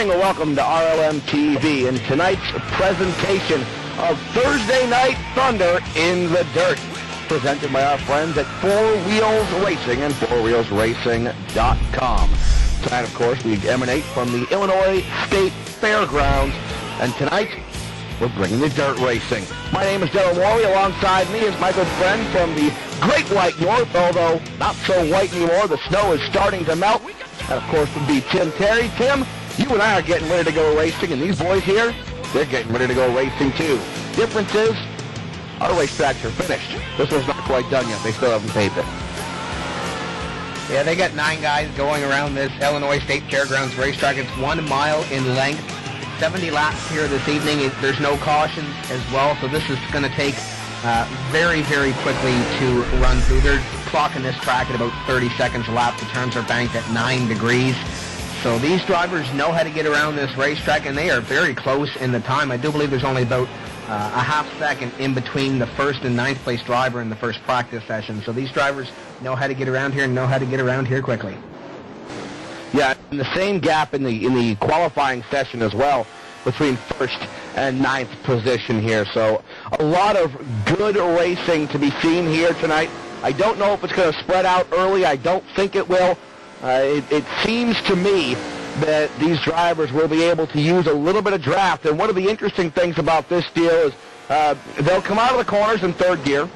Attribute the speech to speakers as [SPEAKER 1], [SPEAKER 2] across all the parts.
[SPEAKER 1] morning and welcome to RLM TV and tonight's presentation of Thursday Night Thunder in the Dirt, presented by our friends at Four Wheels Racing and fourwheelsracing.com. Tonight, of course, we emanate from the Illinois State Fairgrounds, and tonight we're bringing the dirt racing. My name is Darryl Morley. Alongside me is my good friend from the Great White North, although not so white anymore. The snow is starting to melt. That, of course, would be Tim Terry. Tim, you and I are getting ready to go racing, and these boys here, they're getting ready to go racing too. Difference is, our racetracks are finished. This one's not quite done yet. They still haven't paved it.
[SPEAKER 2] Yeah, they got 9 guys going around this Illinois State Fairgrounds racetrack. It's 1 mile in length, 70 laps here this evening. There's no cautions as well, so this is going to take very, very quickly to run through. They're clocking this track at about 30 seconds a lap. The turns are banked at 9 degrees. So these drivers know how to get around this racetrack, and they are very close in the time. I do believe there's only about a half second in between the first and ninth place driver in the first practice session. So these drivers know how to get around here and know how to get around here quickly.
[SPEAKER 1] Yeah, and the same gap in the qualifying session as well between first and ninth position here. So a lot of good racing to be seen here tonight. I don't know if it's going to spread out early. I don't think it will. It seems to me that these drivers will be able to use a little bit of draft. And one of the interesting things about this deal is they'll come out of the corners in third gear,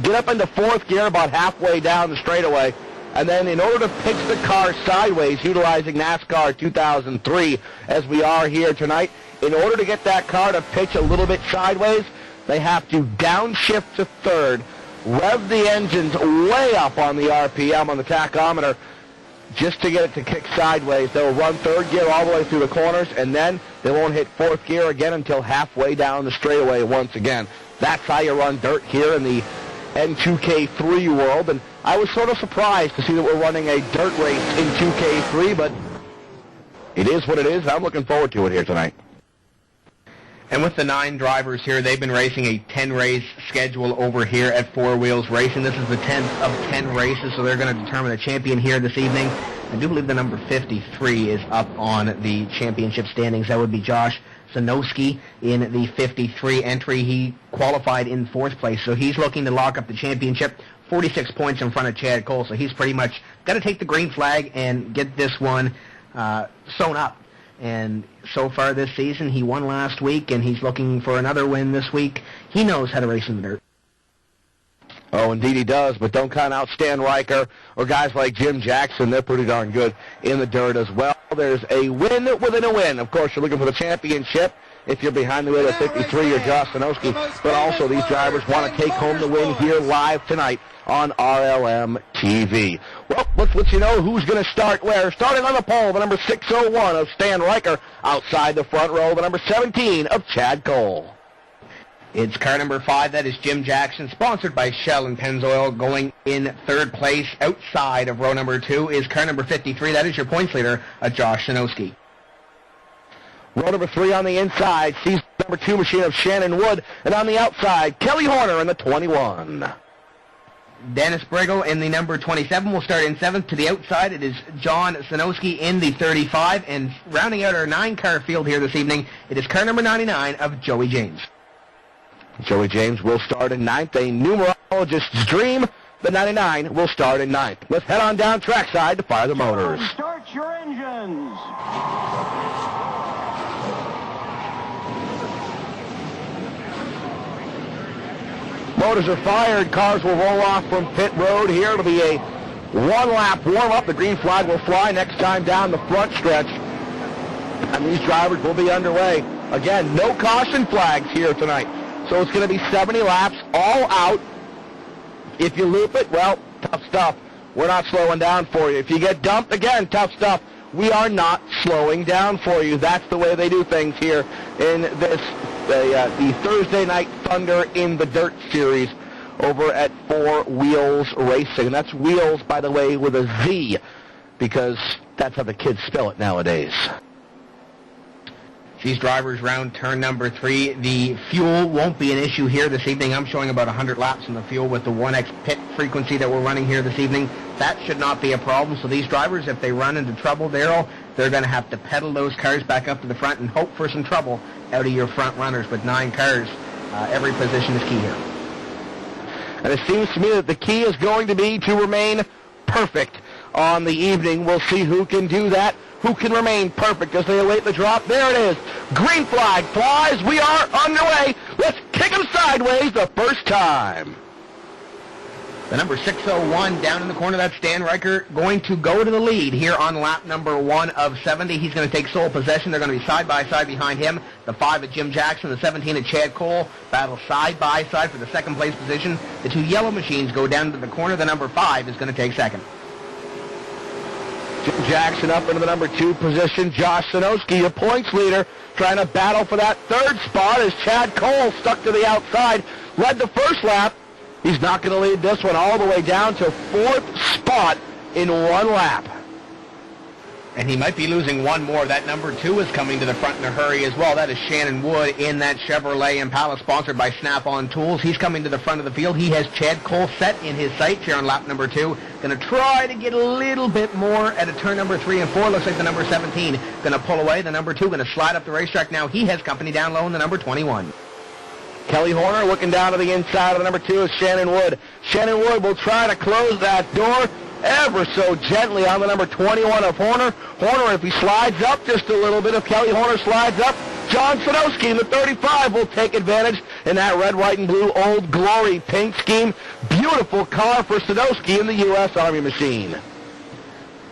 [SPEAKER 1] get up into fourth gear about halfway down the straightaway, and then in order to pitch the car sideways, utilizing NASCAR 2003 as we are here tonight, in order to get that car to pitch a little bit sideways, they have to downshift to third, rev the engines way up on the RPM on the tachometer just to get it to kick sideways. They'll run third gear all the way through the corners, and then they won't hit fourth gear again until halfway down the straightaway once again. That's how you run dirt here in the N2K3 world, and I was sort of surprised to see that we're running a dirt race in 2K3, but it is what it is, and I'm looking forward to it here tonight.
[SPEAKER 2] And with the 9 drivers here, they've been racing a 10-race schedule over here at Four Wheels Racing. This is the 10th of 10 races, so they're going to determine a champion here this evening. I do believe the number 53 is up on the championship standings. That would be Josh Zanowski in the 53 entry. He qualified in 4th place, so he's looking to lock up the championship. 46 points in front of Chad Cole, so he's pretty much got to take the green flag and get this one sewn up. And so far this season, he won last week, and he's looking for another win this week. He knows how to race in the dirt.
[SPEAKER 1] Oh, indeed he does, but don't count out Stan Riker or guys like Jim Jackson. They're pretty darn good in the dirt as well. There's a win within a win. Of course, you're looking for the championship. If you're behind the wheel at 53, you're Josh Zanowski. But also, these drivers want to take home the win here live tonight on RLM TV. Well, let's let you know who's going to start where. Starting on the pole, the number 601 of Stan Riker. Outside the front row, the number 17 of Chad Cole.
[SPEAKER 2] It's car number 5, that is Jim Jackson, sponsored by Shell and Pennzoil. Going in 3rd place outside of row number 2 is car number 53, that is your points leader, Josh Zanowski.
[SPEAKER 1] Row number 3 on the inside sees number 2 machine of Shannon Wood, and on the outside, Kelly Horner in the 21.
[SPEAKER 2] Dennis Briggle in the number 27 will start in 7th. To the outside, it is John Zanowski in the 35, and rounding out our 9-car field here this evening, it is car number 99 of Joey James.
[SPEAKER 1] Joey James will start in 9th, a numerologist's dream. The 99 will start in 9th. Let's head on down trackside to fire the motors.
[SPEAKER 3] Start your engines.
[SPEAKER 1] Motors are fired. Cars will roll off from pit road here. It'll be a 1-lap warm-up. The green flag will fly next time down the front stretch. And these drivers will be underway. Again, no caution flags here tonight. So it's going to be 70 laps, all out. If you loop it, well, tough stuff. We're not slowing down for you. If you get dumped, again, tough stuff. We are not slowing down for you. That's the way they do things here in this the Thursday Night Thunder in the Dirt series over at Four Wheels Racing. And that's wheels, by the way, with a Z, because that's how the kids spell it nowadays.
[SPEAKER 2] These drivers round turn number 3. The fuel won't be an issue here this evening. I'm showing about 100 laps in the fuel with the 1X pit frequency that we're running here this evening. That should not be a problem. So these drivers, if they run into trouble, Darryl, they're going to have to pedal those cars back up to the front and hope for some trouble out of your front runners. With 9 cars, every position is key here.
[SPEAKER 1] And it seems to me that the key is going to be to remain perfect on the evening. We'll see who can do that, who can remain perfect as they await the drop. There it is. Green flag flies. We are underway. Let's kick them sideways the first time.
[SPEAKER 2] The number 601 down in the corner, that's Stan Riker, going to go to the lead here on lap number 1 of 70. He's going to take sole possession. They're going to be side by side behind him. The 5 at Jim Jackson, the 17 at Chad Cole battle side by side for the second place position. The 2 yellow machines go down to the corner. The number 5 is going to take second.
[SPEAKER 1] Jim Jackson up into the number 2 position. Josh Sanowski, a points leader, trying to battle for that 3rd spot as Chad Cole stuck to the outside. Led the first lap. He's not going to lead this one all the way down to 4th spot in 1 lap.
[SPEAKER 2] And he might be losing one more. That number 2 is coming to the front in a hurry as well. That is Shannon Wood in that Chevrolet Impala sponsored by Snap-on Tools. He's coming to the front of the field. He has Chad Cole set in his sights here on lap number 2. Going to try to get a little bit more at a turn number 3 and 4. Looks like the number 17 going to pull away. The number 2 going to slide up the racetrack. Now he has company down low in the number 21.
[SPEAKER 1] Kelly Horner looking down to the inside of the number 2 is Shannon Wood. Shannon Wood will try to close that door ever so gently on the number 21 of Horner. Horner, if he slides up just a little bit, if Kelly Horner slides up, John Sanowski in the 35 will take advantage in that red, white, and blue Old Glory paint scheme. Beautiful car for Sanowski in the U.S. Army machine.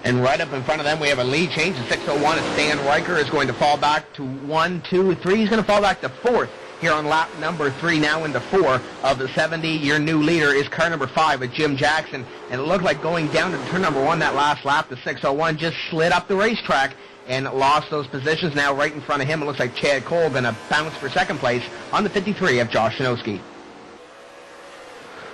[SPEAKER 2] And right up in front of them, we have a lead change. The 601 is Stan Riker is going to fall back to 1, 2, 3. He's going to fall back to 4th. Here on lap number 3, now into 4 of the 70. Your new leader is car number 5 with Jim Jackson. And it looked like going down to turn number 1 that last lap, the 601 just slid up the racetrack and lost those positions. Now right in front of him, it looks like Chad Cole going to bounce for second place on the 53 of Josh Sanowski.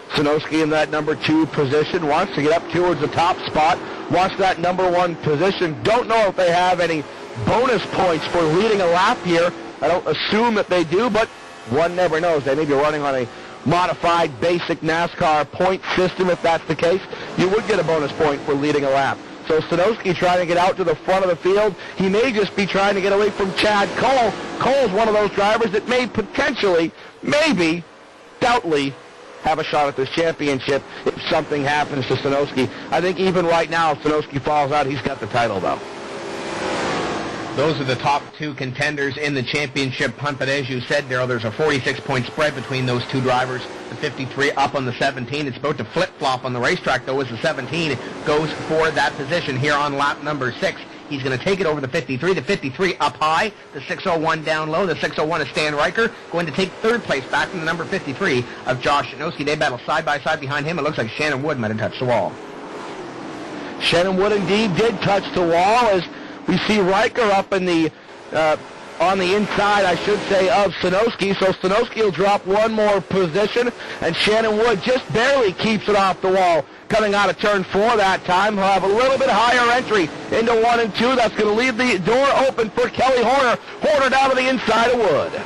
[SPEAKER 1] Sanowski in that number 2 position wants to get up towards the top spot. Wants that number 1 position. Don't know if they have any bonus points for leading a lap here. I don't assume that they do, but one never knows. They may be running on a modified basic NASCAR point system. If that's the case, you would get a bonus point for leading a lap. So Sanowski trying to get out to the front of the field. He may just be trying to get away from Chad Cole. Cole's one of those drivers that may potentially, maybe, doubtly, have a shot at this championship if something happens to Sanowski. I think even right now, if Sanowski falls out, he's got the title, though.
[SPEAKER 2] Those are the top 2 contenders in the championship hunt, but as you said, Darryl, there's a 46-point spread between those 2 drivers. The 53 up on the 17. It's about to flip-flop on the racetrack, though, as the 17 goes for that position here on lap number 6. He's going to take it over the 53. The 53 up high. The 601 down low. The 601 is Stan Riker going to take 3rd place back from the number 53 of Josh Sanowski. They battle side by side behind him. It looks like Shannon Wood might have touched the wall.
[SPEAKER 1] Shannon Wood indeed did touch the wall as we see Riker up in the on the inside, I should say, of Sanowski. So Sanowski will drop 1 more position, and Shannon Wood just barely keeps it off the wall. Coming out of turn 4 that time, he'll have a little bit higher entry into 1 and 2. That's going to leave the door open for Kelly Horner. Horner down to the inside of Wood.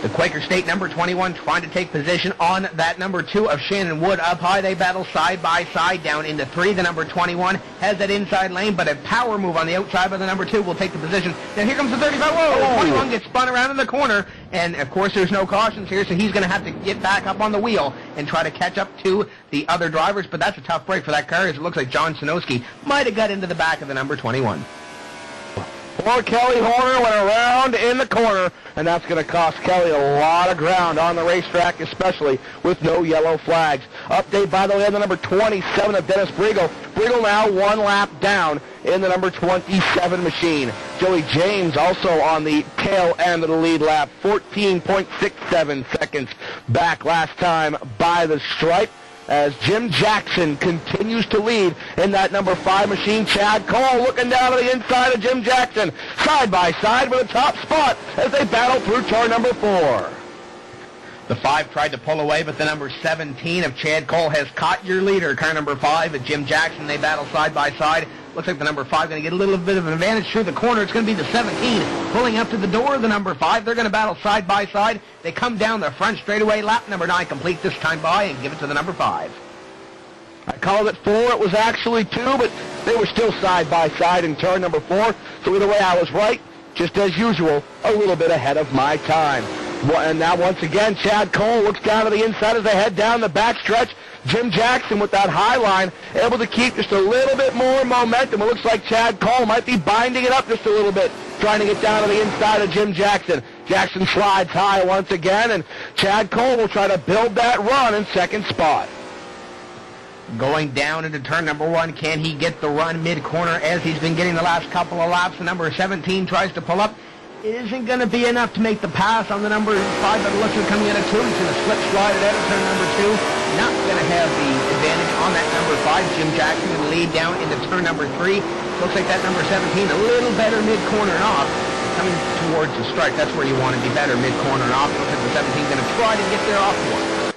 [SPEAKER 2] The Quaker State number 21 trying to take position on that number 2 of Shannon Wood up high. They battle side by side down into 3. The number 21 has that inside lane, but a power move on the outside by the number 2 will take the position. Now here comes the 35. Whoa! The 21 gets spun around in the corner, and of course there's no cautions here, so he's going to have to get back up on the wheel and try to catch up to the other drivers, but that's a tough break for that car, as it looks like John Sanowski might have got into the back of the number 21.
[SPEAKER 1] Poor Kelly Horner went around in the corner, and that's going to cost Kelly a lot of ground on the racetrack, especially with no yellow flags. Update, by the way, on the number 27 of Dennis Briegel. Briegel now 1 lap down in the number 27 machine. Joey James also on the tail end of the lead lap, 14.67 seconds back last time by the stripe, as Jim Jackson continues to lead in that number 5 machine. Chad Cole looking down to the inside of Jim Jackson, side by side with a top spot as they battle through turn number 4.
[SPEAKER 2] The 5 tried to pull away, but the number 17 of Chad Cole has caught your leader. Car number 5 at Jim Jackson. They battle side by side. Looks like the number 5 going to get a little bit of an advantage through the corner. It's going to be the 17 pulling up to the door of the number 5. They're going to battle side by side. They come down the front straightaway. Lap number 9 complete this time by and give it to the number 5.
[SPEAKER 1] I called it 4. It was actually 2, but they were still side by side in turn number 4. So either way, I was right, just as usual, a little bit ahead of my time. And now once again, Chad Cole looks down to the inside as they head down the backstretch. Jim Jackson with that high line, able to keep just a little bit more momentum. It looks like Chad Cole might be binding it up just a little bit, trying to get down to the inside of Jim Jackson. Jackson slides high once again, and Chad Cole will try to build that run in second spot.
[SPEAKER 2] Going down into turn number 1, can he get the run mid-corner as he's been getting the last couple of laps? The number 17 tries to pull up. It isn't going to be enough to make the pass on the number 5, but it looks like coming in at 2. He's going to slip slide it out of turn number 2. Not going to have the advantage on that number 5. Jim Jackson going to lead down into turn number 3. Looks like that number 17 a little better mid-corner and off. Coming towards the strike, that's where you want to be better, mid-corner and off. Looks like the 17 going to try to get there off one.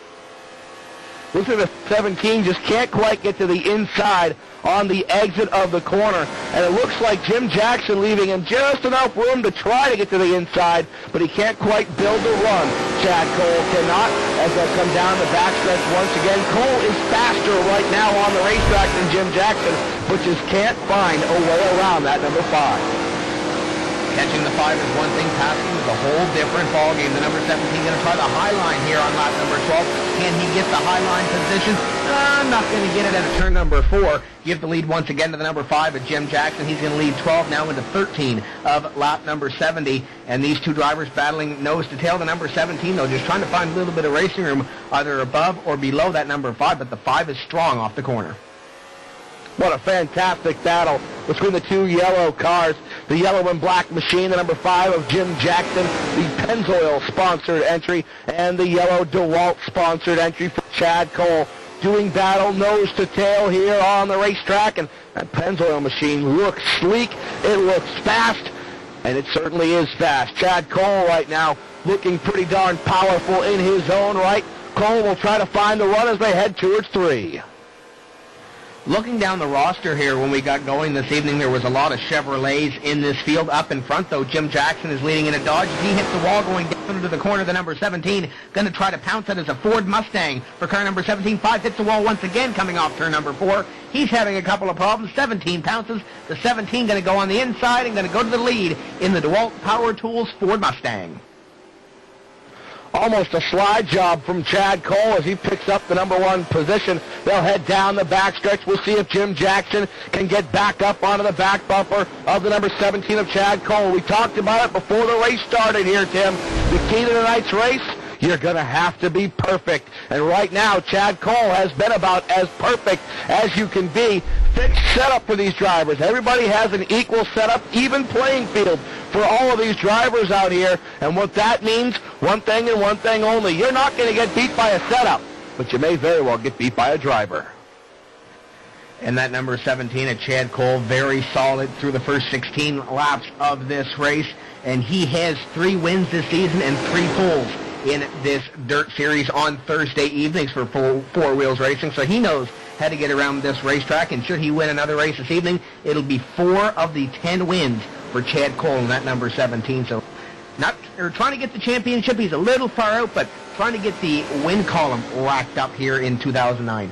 [SPEAKER 1] Looks like the 17 just can't quite get to the inside on the exit of the corner. And it looks like Jim Jackson leaving him just enough room to try to get to the inside, but he can't quite build the run. Chad Cole cannot as they come down the backstretch once again. Cole is faster right now on the racetrack than Jim Jackson, but just can't find a way around that number 5.
[SPEAKER 2] Catching the 5 is one thing, passing is a whole different ballgame. The number 17 going to try the high line here on lap number 12. Can he get the high line position? Not going to get it at a turn number 4. Give the lead once again to the number 5 of Jim Jackson. He's going to lead 12 now into 13 of lap number 70. And these two drivers battling nose to tail. The number 17, though, just trying to find a little bit of racing room either above or below that number 5. But the 5 is strong off the corner.
[SPEAKER 1] What a fantastic battle between the two yellow cars. The yellow and black machine, the number 5 of Jim Jackson, the Pennzoil-sponsored entry, and the yellow DeWalt-sponsored entry for Chad Cole. Doing battle nose to tail here on the racetrack, and that Pennzoil machine looks sleek, it looks fast, and it certainly is fast. Chad Cole right now looking pretty darn powerful in his own right. Cole will try to find the run as they head towards 3.
[SPEAKER 2] Looking down the roster here when we got going this evening, there was a lot of Chevrolets in this field. Up in front, though, Jim Jackson is leading in a Dodge. He hits the wall going down into the corner. The number 17 going to try to pounce it as a Ford Mustang for car number 17. 5 hits the wall once again coming off turn number 4. He's having a couple of problems. 17 pounces. The 17 going to go on the inside and going to go to the lead in the DeWalt Power Tools Ford Mustang.
[SPEAKER 1] Almost a slide job from Chad Cole as he picks up the number 1 position. They'll head down the backstretch. We'll see if Jim Jackson can get back up onto the back bumper of the number 17 of Chad Cole. We talked about it before the race started here, Tim. The key to tonight's race, you're going to have to be perfect. And right now, Chad Cole has been about as perfect as you can be. Fixed setup for these drivers. Everybody has an equal setup, even playing field for all of these drivers out here. And what that means, one thing and one thing only. You're not going to get beat by a setup, but you may very well get beat by a driver.
[SPEAKER 2] And that number 17 at Chad Cole, very solid through the first 16 laps of this race. And he has 3 wins this season and 3 poles in this dirt series on Thursday evenings for Four Wheels Racing. So he knows how to get around this racetrack, and should he win another race this evening, it'll be 4 of the 10 wins for Chad Cole in that number 17. So trying to get the championship. He's a little far out, but trying to get the win column racked up here in 2009.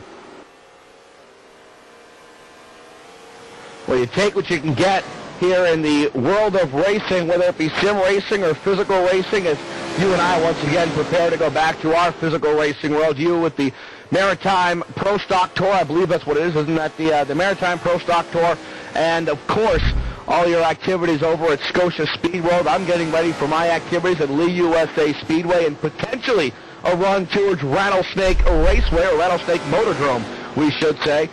[SPEAKER 1] Well, you take what you can get here in the world of racing, whether it be sim racing or physical racing, as you and I once again prepare to go back to our physical racing world. You with the Maritime Pro Stock Tour, I believe that's what it is, isn't that the Maritime Pro Stock Tour? And, of course, all your activities over at Scotia Speed World. I'm getting ready for my activities at Lee USA Speedway and potentially a run towards Rattlesnake Raceway, or Rattlesnake Motordrome, we should say.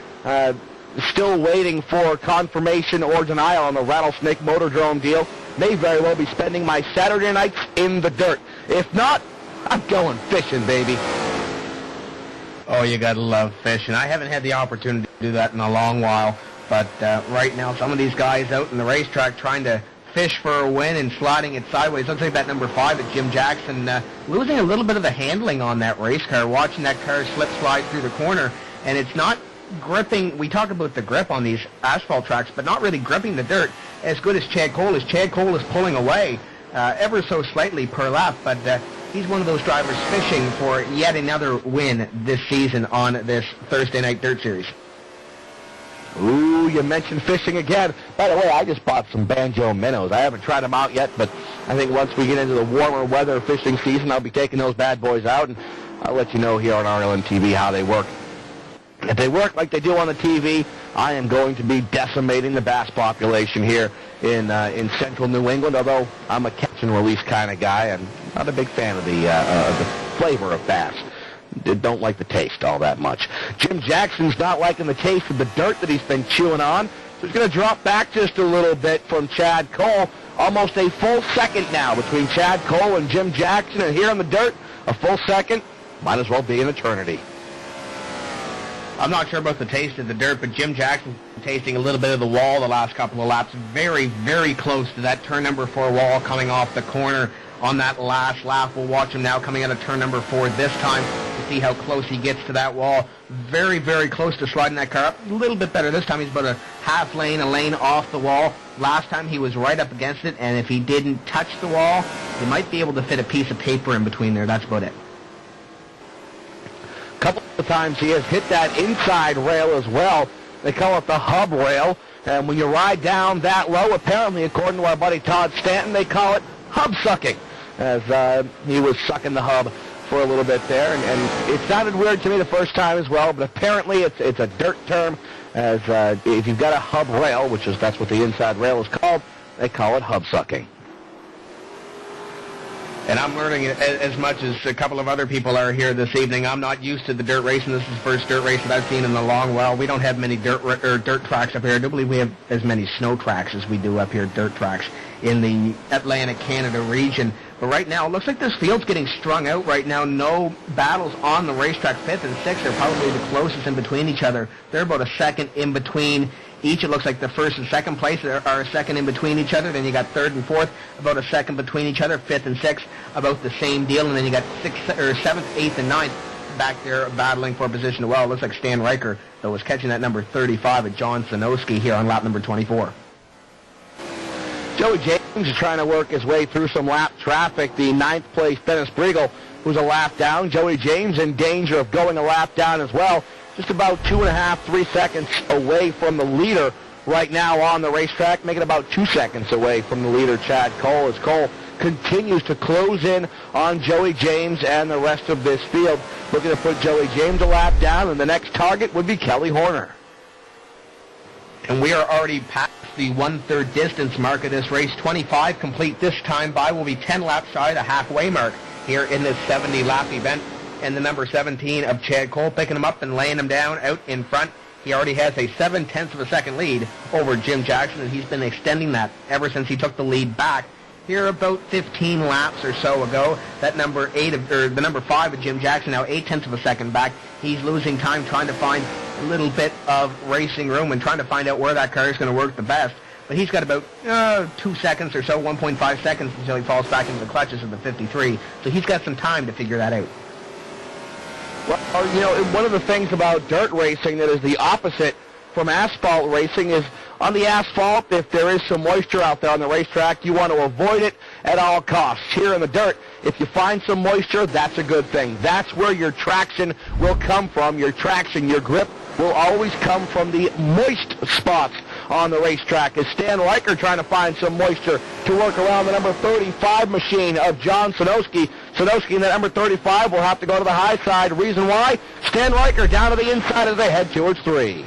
[SPEAKER 1] Still waiting for confirmation or denial on the Rattlesnake Motordrome deal. May very well be spending my Saturday nights in the dirt. If not, I'm going fishing, baby.
[SPEAKER 2] Oh, you gotta love fishing. I haven't had the opportunity to do that in a long while, but right now some of these guys out in the racetrack trying to fish for a win and sliding it sideways. Looks like that number 5 at Jim Jackson losing a little bit of the handling on that race car, watching that car slip slide through the corner, and it's not gripping. We talk about the grip on these asphalt tracks, but not really gripping the dirt as good as Chad Cole is. Chad Cole is pulling away ever so slightly per lap, but he's one of those drivers fishing for yet another win this season on this Thursday night dirt series.
[SPEAKER 1] Ooh, Ooh, you mentioned fishing again. By the way, I just bought some banjo minnows. I haven't tried them out yet, but I think once we get into the warmer weather fishing season, I'll be taking those bad boys out, and I'll let you know here on RLN TV how they work. If they work like they do on the TV, I am going to be decimating the bass population here in central New England, although I'm a catch and release kind of guy. I'm not a big fan of the flavor of bass. Don't like the taste all that much. Jim Jackson's not liking the taste of the dirt that he's been chewing on, so he's going to drop back just a little bit from Chad Cole. Almost a full second now between Chad Cole and Jim Jackson, and here in the dirt, a full second might as well be an eternity.
[SPEAKER 2] I'm not sure about the taste of the dirt, but Jim Jackson tasting a little bit of the wall the last couple of laps. Very, very close to that turn number 4 wall coming off the corner on that last lap. We'll watch him now coming out of turn number 4 this time to see how close he gets to that wall. Very, very close to sliding that car up. A little bit better this time. He's about a half lane, a lane off the wall. Last time he was right up against it, and if he didn't touch the wall, he might be able to fit a piece of paper in between there. That's about it.
[SPEAKER 1] Couple of times he has hit that inside rail as well. They call it the hub rail. And when you ride down that low, apparently, according to our buddy Todd Stanton, they call it hub sucking, as he was sucking the hub for a little bit there. And it sounded weird to me the first time as well, but apparently it's a dirt term, as if you've got a hub rail, that's what the inside rail is called, they call it hub sucking.
[SPEAKER 2] And I'm learning as much as a couple of other people are here this evening. I'm not used to the dirt racing. This is the first dirt race that I've seen in a long while. We don't have many dirt tracks up here. I don't believe we have as many snow tracks as we do up here, dirt tracks, in the Atlantic Canada region. But right now, it looks like this field's getting strung out right now. No battles on the racetrack. 5th and 6th are probably the closest in between each other. They're about a second in between each. It looks like the 1st and 2nd place are a second in between each other. Then you got 3rd and 4th, about a second between each other. 5th and 6th, about the same deal. And then you got 7th, 8th, and 9th back there battling for position as well. It looks like Stan Riker, though, was catching that number 35 at John Sanowski here on lap number 24.
[SPEAKER 1] Joey James is trying to work his way through some lap traffic. The 9th place Dennis Briegel, who's a lap down. Joey James in danger of going a lap down as well. Just about 2.5, 3 seconds away from the leader right now on the racetrack, making about 2 seconds away from the leader, Chad Cole, as Cole continues to close in on Joey James and the rest of this field. Looking to put Joey James a lap down, and the next target would be Kelly Horner.
[SPEAKER 2] And we are already past the 1/3 distance mark of this race. 25 complete this time by. Will be 10 laps shy of the halfway mark here in this 70-lap event. And the number 17 of Chad Cole picking him up and laying him down out in front. He already has a 0.7 of a second lead over Jim Jackson, and he's been extending that ever since he took the lead back here about 15 laps or so ago. That number 8 the number 5 of Jim Jackson now 0.8 of a second back. He's losing time trying to find a little bit of racing room and trying to find out where that car is going to work the best. But he's got about 2 seconds or so, 1.5 seconds until he falls back into the clutches of the 53. So he's got some time to figure that out.
[SPEAKER 1] Well, you know, one of the things about dirt racing that is the opposite from asphalt racing is on the asphalt, if there is some moisture out there on the racetrack, you want to avoid it at all costs. Here in the dirt, if you find some moisture, that's a good thing. That's where your traction will come from. Your traction, your grip will always come from the moist spots on the racetrack. Is Stan Riker trying to find some moisture to work around the number 35 machine of John Sanowski. Sanowski in that number 35 will have to go to the high side. Reason why? Stan Riker down to the inside as they head towards 3.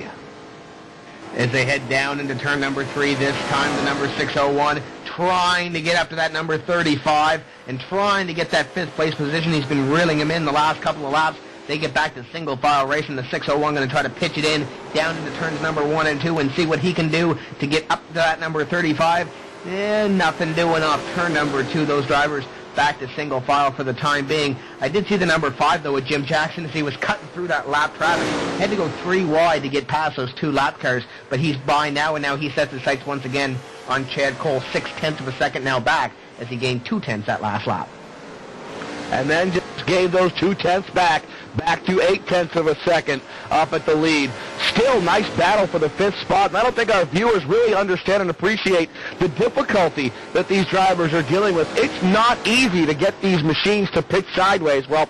[SPEAKER 2] As they head down into turn number 3, this time the number 601 trying to get up to that number 35 and trying to get that 5th place position. He's been reeling him in the last couple of laps. They get back to single file racing. The 601 going to try to pitch it in down into turns number 1 and 2 and see what he can do to get up to that number 35. Nothing doing off turn number 2. Those drivers back to single file for the time being. I did see the number 5, though, with Jim Jackson, as he was cutting through that lap traffic. Had to go 3 wide to get past those 2 lap cars, but he's by now, and now he sets his sights once again on Chad Cole. 0.6 of a second now back as he gained 0.2 that last lap.
[SPEAKER 1] And then just gave those 0.2 back to 0.8 of a second up at the lead. Still nice battle for the 5th spot, and I don't think our viewers really understand and appreciate the difficulty that these drivers are dealing with. It's not easy to get these machines to pitch sideways. Well,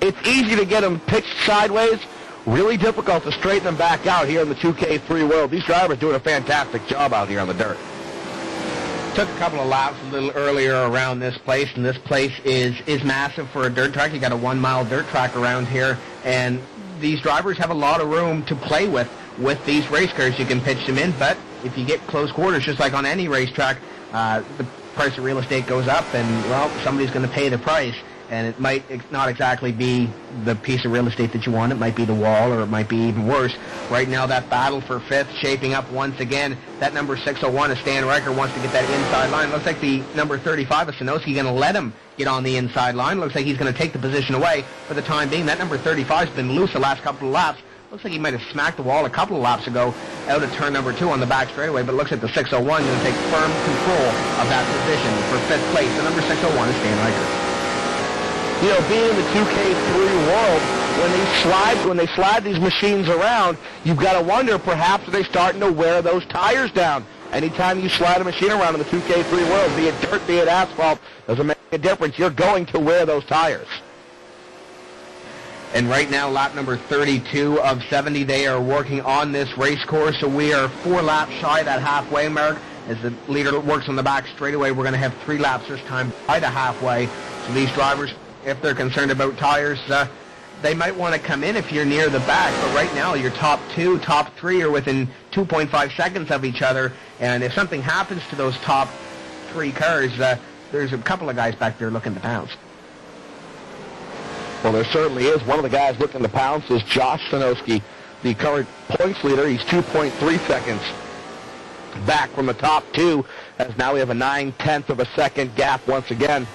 [SPEAKER 1] it's easy to get them pitched sideways really difficult to straighten them back out here in the 2K3 world. These drivers doing a fantastic job out here on the dirt.
[SPEAKER 2] Took a couple of laps a little earlier around this place, and this place is massive for a dirt track. You got a 1 mile dirt track around here, and these drivers have a lot of room to play with these race cars. You can pitch them in, but if you get close quarters, just like on any racetrack, the price of real estate goes up, and, well, somebody's going to pay the price. And it might not exactly be the piece of real estate that you want. It might be the wall, or it might be even worse. Right now, that battle for fifth shaping up once again. That number 601 of Stan Riker wants to get that inside line. Looks like the number 35 of Sanoski going to let him get on the inside line. Looks like he's going to take the position away for the time being. That number 35 has been loose the last couple of laps. Looks like he might have smacked the wall a couple of laps ago out of turn number 2 on the back straightaway, but looks like the 601 is going to take firm control of that position for fifth place. The number 601 is Stan Riker.
[SPEAKER 1] You know, being in the 2K3 world, when they slide these machines around, you've got to wonder, perhaps, are they starting to wear those tires down? Anytime you slide a machine around in the 2K3 world, be it dirt, be it asphalt, doesn't make a difference. You're going to wear those tires.
[SPEAKER 2] And right now, lap number 32 of 70, they are working on this race course, so we are 4 laps shy of that halfway mark. As the leader works on the back straightaway, we're going to have 3 laps this time by the halfway. So these drivers, if they're concerned about tires, they might want to come in if you're near the back. But right now, your top 2, top 3 are within 2.5 seconds of each other. And if something happens to those top 3 cars, there's a couple of guys back there looking to pounce.
[SPEAKER 1] Well, there certainly is. One of the guys looking to pounce is Josh Sanoski, the current points leader. He's 2.3 seconds back from the top 2, as now we have a 9/10 of a second gap once again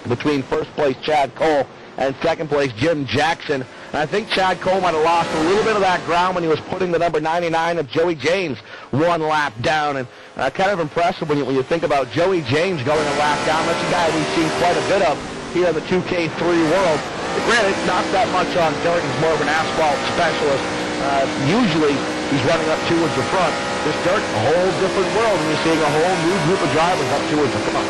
[SPEAKER 1] between first place Chad Cole and second place Jim Jackson. And I think Chad Cole might have lost a little bit of that ground when he was putting the number 99 of Joey James 1 lap down. And kind of impressive when you think about Joey James going a lap down. That's a guy we've seen quite a bit of here in the 2K3 world. Granted, not that much on dirt. He's more of an asphalt specialist. Usually, he's running up towards the front. This dirt, a whole different world, and you're seeing a whole new group of drivers up towards the front.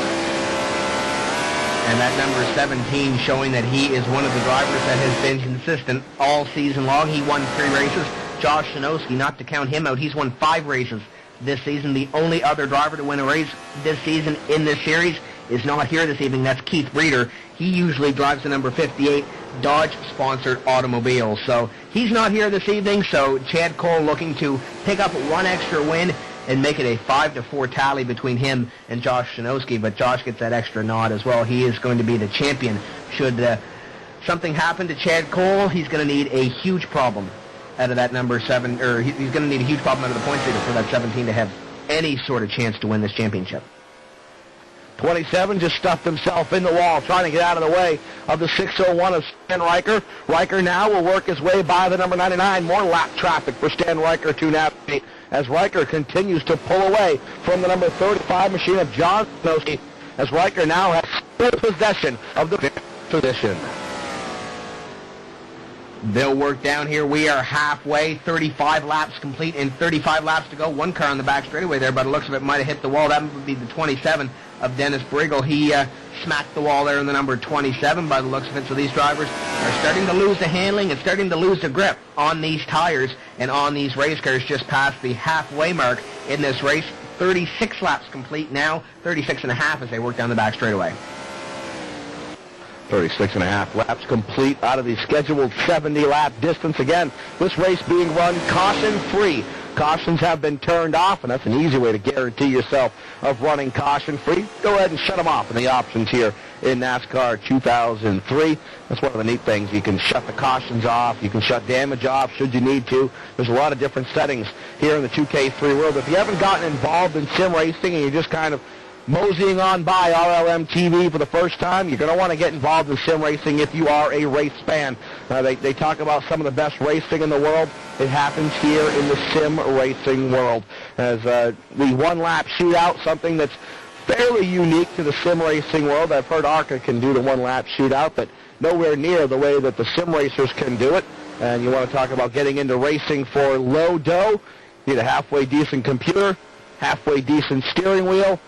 [SPEAKER 2] And that number 17 showing that he is one of the drivers that has been consistent all season long. He won 3 races. Josh Sanoski, not to count him out, he's won 5 races this season. The only other driver to win a race this season in this series is not here this evening. That's Keith Breeder. He usually drives the number 58 Dodge-sponsored automobile. So he's not here this evening, so Chad Cole looking to pick up 1 extra win and make it a 5-4 tally between him and Josh Sanoski. But Josh gets that extra nod as well. He is going to be the champion. Should something happen to Chad Cole, he's going to need a huge problem out of that number 7, or he's going to need a huge problem out of the points leader for that 17 to have any sort of chance to win this championship.
[SPEAKER 1] 27 just stuffed himself in the wall, trying to get out of the way of the 601 of Stan Riker. Riker now will work his way by the number 99. More lap traffic for Stan Riker to navigate as Riker continues to pull away from the number 35 machine of John Sanoski, as Riker now has full possession of the position.
[SPEAKER 2] They'll work down here. We are halfway, 35 laps complete and 35 laps to go. 1 car on the back straightaway there, but it looks like it might have hit the wall. That would be the 27 of Dennis Briggle. He smacked the wall there in the number 27 by the looks of it. So these drivers are starting to lose the handling and starting to lose the grip on these tires and on these race cars just past the halfway mark in this race. 36 laps complete now, 36 and a half as they work down the back straightaway.
[SPEAKER 1] 36 and a half laps complete out of the scheduled 70-lap distance. Again, this race being run caution-free. Cautions have been turned off, and that's an easy way to guarantee yourself of running caution-free. Go ahead and shut them off in the options here in NASCAR 2003. That's one of the neat things. You can shut the cautions off. You can shut damage off should you need to. There's a lot of different settings here in the 2K3 world. If you haven't gotten involved in sim racing and you're just kind of moseying on by RLM TV for the first time, you're going to want to get involved in sim racing if you are a race fan. They talk about some of the best racing in the world. It happens here in the sim racing world. As the one-lap shootout, something that's fairly unique to the sim racing world. I've heard ARCA can do the one-lap shootout, but nowhere near the way that the sim racers can do it. And you want to talk about getting into racing for low dough, you need a halfway decent computer, halfway decent steering wheel,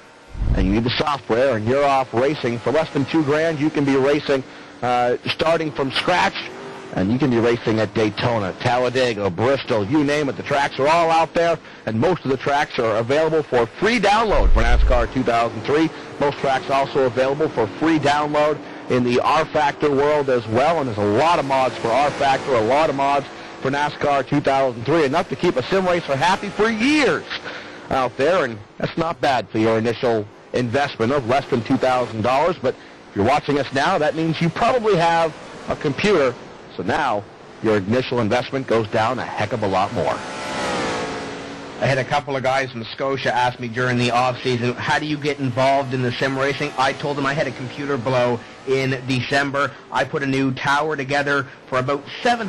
[SPEAKER 1] and you need the software, and you're off racing. For less than $2,000, you can be racing starting from scratch And you can be racing at Daytona, Talladega, Bristol, you name it. The tracks are all out there, and most of the tracks are available for free download for NASCAR 2003. Most tracks also available for free download in the R-Factor world as well, and there's a lot of mods for R-Factor, a lot of mods for NASCAR 2003, enough to keep a sim racer happy for years out there, and that's not bad for your initial investment of less than $2,000, but if you're watching us now, that means you probably have a computer. So now your initial investment goes down a heck of a lot more.
[SPEAKER 2] I had a couple of guys from Scotia ask me during the off-season, how do you get involved in the sim racing? I told them I had a computer blow in December. I put a new tower together for about $700,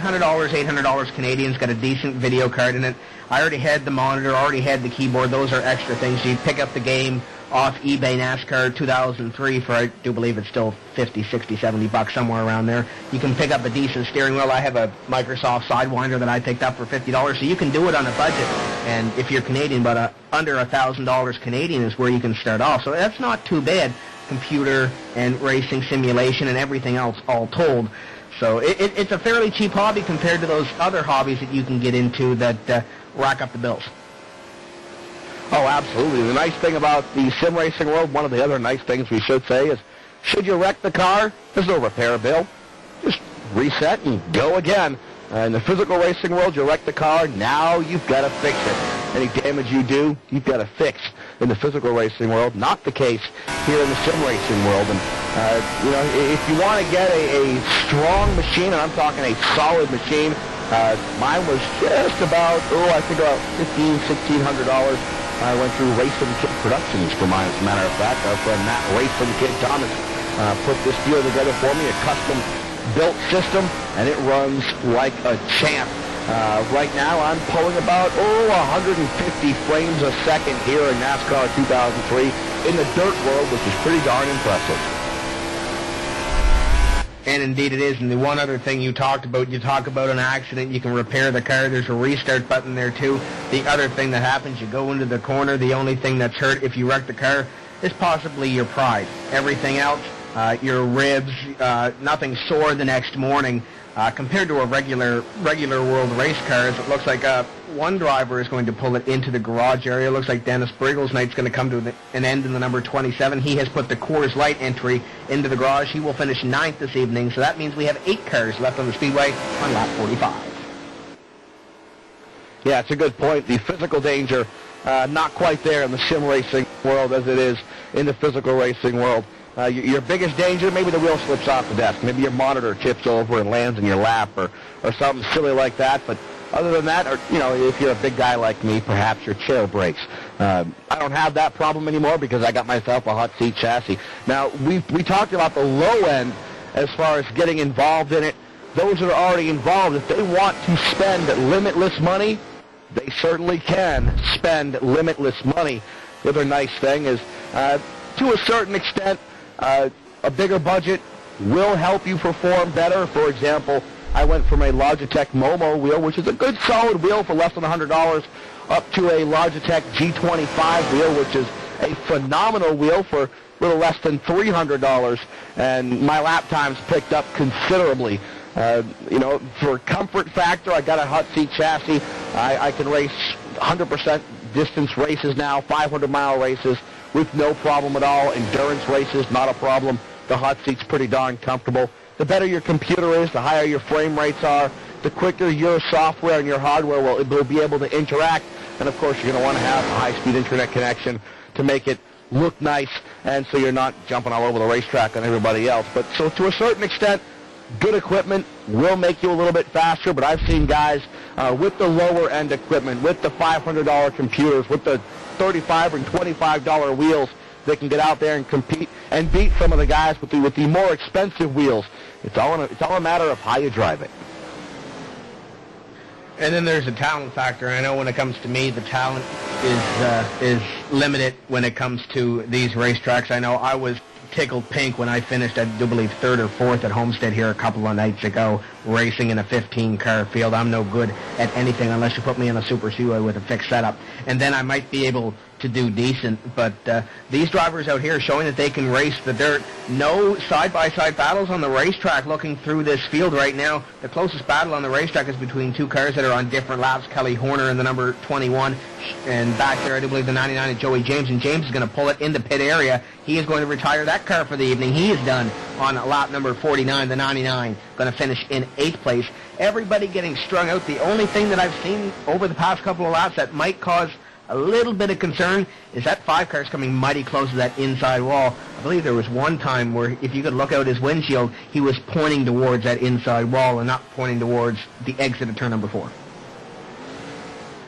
[SPEAKER 2] $800 Canadian. Got a decent video card in it. I already had the monitor, already had the keyboard. Those are extra things. You pick up the game off eBay NASCAR 2003 for, I do believe it's still 50, 60, 70 bucks, somewhere around there. You can pick up a decent steering wheel. I have a Microsoft Sidewinder that I picked up for $50, so you can do it on a budget. And if you're Canadian, but under $1,000 Canadian is where you can start off. So that's not too bad, computer and racing simulation and everything else all told. So it's a fairly cheap hobby compared to those other hobbies that you can get into that rack up the bills.
[SPEAKER 1] Oh, absolutely. The nice thing about the sim racing world, one of the other nice things we should say is, should you wreck the car, there's no repair bill. Just reset and go again. In the physical racing world, you wreck the car, now you've got to fix it. Any damage you do, you've got to fix. In the physical racing world, not the case here in the sim racing world. And, if you want to get a strong machine, and I'm talking a solid machine, mine was just about, I think about $1,500, $1,600. I went through Racing Kid Productions for mine, as a matter of fact. Our friend Matt Racing Kid Thomas put this deal together for me, a custom-built system, and it runs like a champ. Right now, I'm pulling about, 150 frames a second here in NASCAR 2003 in the dirt world, which is pretty darn impressive.
[SPEAKER 2] And indeed it is. And the one other thing you talk about an accident, you can repair the car. There's a restart button there too. The other thing that happens, you go into the corner. The only thing that's hurt if you wreck the car is possibly your pride. Everything else, your ribs, nothing sore the next morning. Compared to a regular world race cars, it looks like one driver is going to pull it into the garage area. It looks like Dennis Briggle's night's going to come to an end in the number 27. He has put the Coors Light entry into the garage. He will finish 9th this evening, so that means we have 8 cars left on the speedway on lap 45.
[SPEAKER 1] Yeah, it's a good point. The physical danger, not quite there in the sim racing world as it is in the physical racing world. Your biggest danger, maybe the wheel slips off the desk. Maybe your monitor tips over and lands in your lap or something silly like that. But other than that, or if you're a big guy like me, perhaps your chair breaks. I don't have that problem anymore because I got myself a hot seat chassis. Now, we talked about the low end as far as getting involved in it. Those that are already involved, if they want to spend limitless money, they certainly can spend limitless money. The other nice thing is, to a certain extent, a bigger budget will help you perform better. For example, I went from a Logitech Momo wheel, which is a good solid wheel for less than $100, up to a Logitech G25 wheel, which is a phenomenal wheel for a little less than $300, and my lap times picked up considerably. For comfort factor, I got a hot seat chassis. I can race 100% distance races now, 500-mile races, with no problem at all. Endurance races, not a problem. The hot seat's pretty darn comfortable. The better your computer is, the higher your frame rates are, the quicker your software and your hardware will be able to interact. And, of course, you're going to want to have a high-speed internet connection to make it look nice, and so you're not jumping all over the racetrack on everybody else. But so to a certain extent, good equipment will make you a little bit faster, but I've seen guys with the lower-end equipment, with the $500 computers, with the $35 and $25 wheels, they can get out there and compete and beat some of the guys with the more expensive wheels. It's all a matter of how you drive it.
[SPEAKER 2] And then there's a talent factor. I know when it comes to me, the talent is limited when it comes to these racetracks. I know I was tickled pink when I finished, I do believe, 3rd or 4th at Homestead here a couple of nights ago, racing in a 15-car field. I'm no good at anything unless you put me in a Super Speedway with a fixed setup. And then I might be able to do decent. But these drivers out here showing that they can race the dirt. No side-by-side battles on the racetrack. Looking through this field right now, the closest battle on the racetrack is between two cars that are on different laps. Kelly Horner and the number 21, and back there I do believe the 99 is Joey James, and James is going to pull it in the pit area. He is going to retire that car for the evening. He is done on lap number 49, the 99, going to finish in 8th place. Everybody getting strung out. The only thing that I've seen over the past couple of laps that might cause a little bit of concern is that 5 car's coming mighty close to that inside wall. I believe there was one time where if you could look out his windshield, he was pointing towards that inside wall and not pointing towards the exit of turn number 4.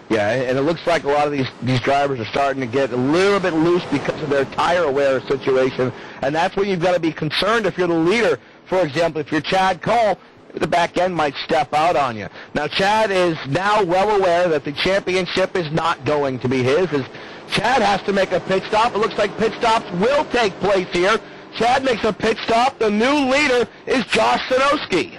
[SPEAKER 1] Yeah, and it looks like a lot of these drivers are starting to get a little bit loose because of their tire wear situation, and that's where you've got to be concerned if you're the leader. For example, if you're Chad Cole, the back end might step out on you. Now, Chad is now well aware that the championship is not going to be his, as Chad has to make a pit stop. It looks like pit stops will take place here. Chad makes a pit stop. The new leader is Josh Sanowski.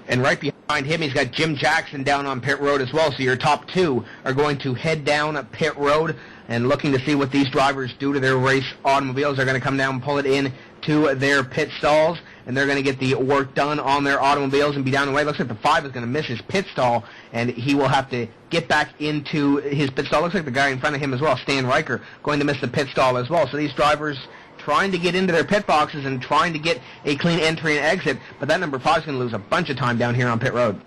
[SPEAKER 2] And right behind him, he's got Jim Jackson down on pit road as well. So your top 2 are going to head down pit road and looking to see what these drivers do to their race automobiles. They're going to come down and pull it in to their pit stalls, and they're going to get the work done on their automobiles and be down the way. Looks like the 5 is going to miss his pit stall, and he will have to get back into his pit stall. Looks like the guy in front of him as well, Stan Riker, going to miss the pit stall as well. So these drivers trying to get into their pit boxes and trying to get a clean entry and exit, but that number 5 is going to lose a bunch of time down here on pit road.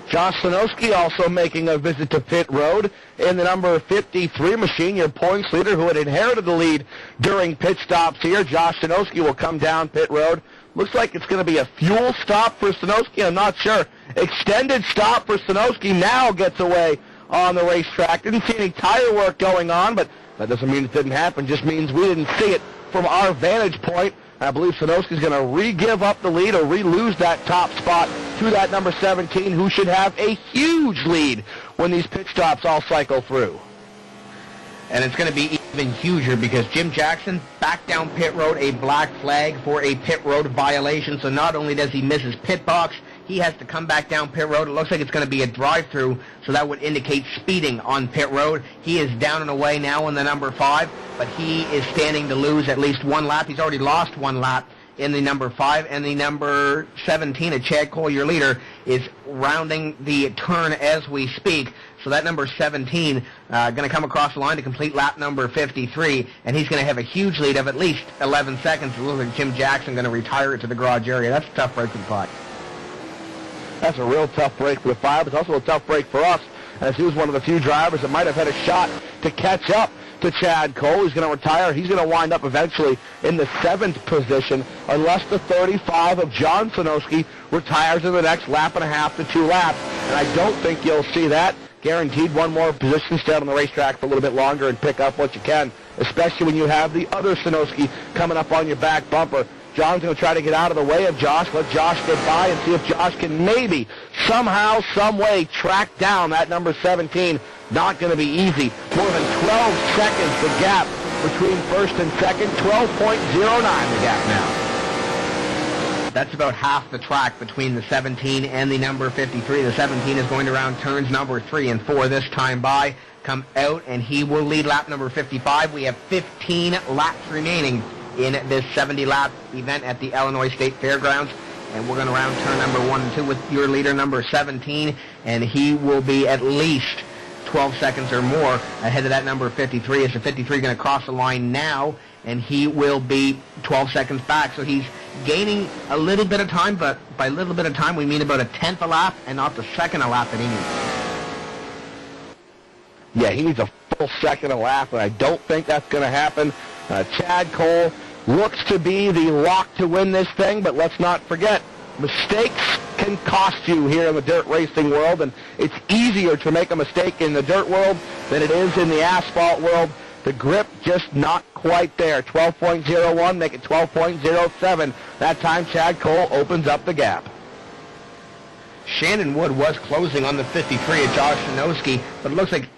[SPEAKER 1] Josh Sanowski also making a visit to pit road in the number 53 machine, your points leader who had inherited the lead during pit stops here. Josh Sanowski will come down pit road. Looks like it's going to be a fuel stop for Sanowski. I'm not sure. Extended stop for Sanowski now gets away on the racetrack. Didn't see any tire work going on, but that doesn't mean it didn't happen. Just means we didn't see it from our vantage point. I believe Sanowski's going to re-give up the lead or re-lose that top spot to that number 17, who should have a huge lead when these pit stops all cycle through.
[SPEAKER 2] And it's going to be even huger because Jim Jackson back down pit road, a black flag for a pit road violation. So not only does he miss his pit box, he has to come back down pit road. It looks like it's going to be a drive-through, so that would indicate speeding on pit road. He is down and away now in the number 5, but he is standing to lose at least 1 lap. He's already lost 1 lap in the number 5, and the number 17, Chad Cole, your leader, is rounding the turn as we speak. So that number 17 going to come across the line to complete lap number 53, and he's going to have a huge lead of at least 11 seconds. It looks like Jim Jackson going to retire it to the garage area. That's a tough break for the 5.
[SPEAKER 1] That's a real tough break for the 5. It's also a tough break for us, as he was one of the few drivers that might have had a shot to catch up to Chad Cole. He's going to retire. He's going to wind up eventually in the 7th position unless the 35 of John Sanowski retires in the next lap and a half to 2 laps. And I don't think you'll see that. Guaranteed 1 more position, stay on the racetrack for a little bit longer and pick up what you can, especially when you have the other Sanowski coming up on your back bumper. John's going to try to get out of the way of Josh, let Josh get by, and see if Josh can maybe, somehow, some way, track down that number 17. Not going to be easy. More than 12 seconds the gap between first and second. 12.09 the gap now.
[SPEAKER 2] That's about half the track between the 17 and the number 53. The 17 is going around turns number 3 and 4 this time by. Come out, and he will lead lap number 55. We have 15 laps remaining in this 70-lap event at the Illinois State Fairgrounds. And we're going to round turn number 1 and 2 with your leader, number 17, and he will be at least 12 seconds or more ahead of that number 53. Is the 53 going to cross the line now, and he will be 12 seconds back. So he's gaining a little bit of time, but by a little bit of time we mean about a tenth a lap and not the second a lap that he needs.
[SPEAKER 1] Yeah, he needs a full second a lap, and I don't think that's going to happen. Chad Cole looks to be the lock to win this thing, but let's not forget, mistakes can cost you here in the dirt racing world, and it's easier to make a mistake in the dirt world than it is in the asphalt world. The grip just not quite there. 12.01, make it 12.07. That time Chad Cole opens up the gap.
[SPEAKER 2] Shannon Wood was closing on the 53 of Josh Sanowski, but it looks like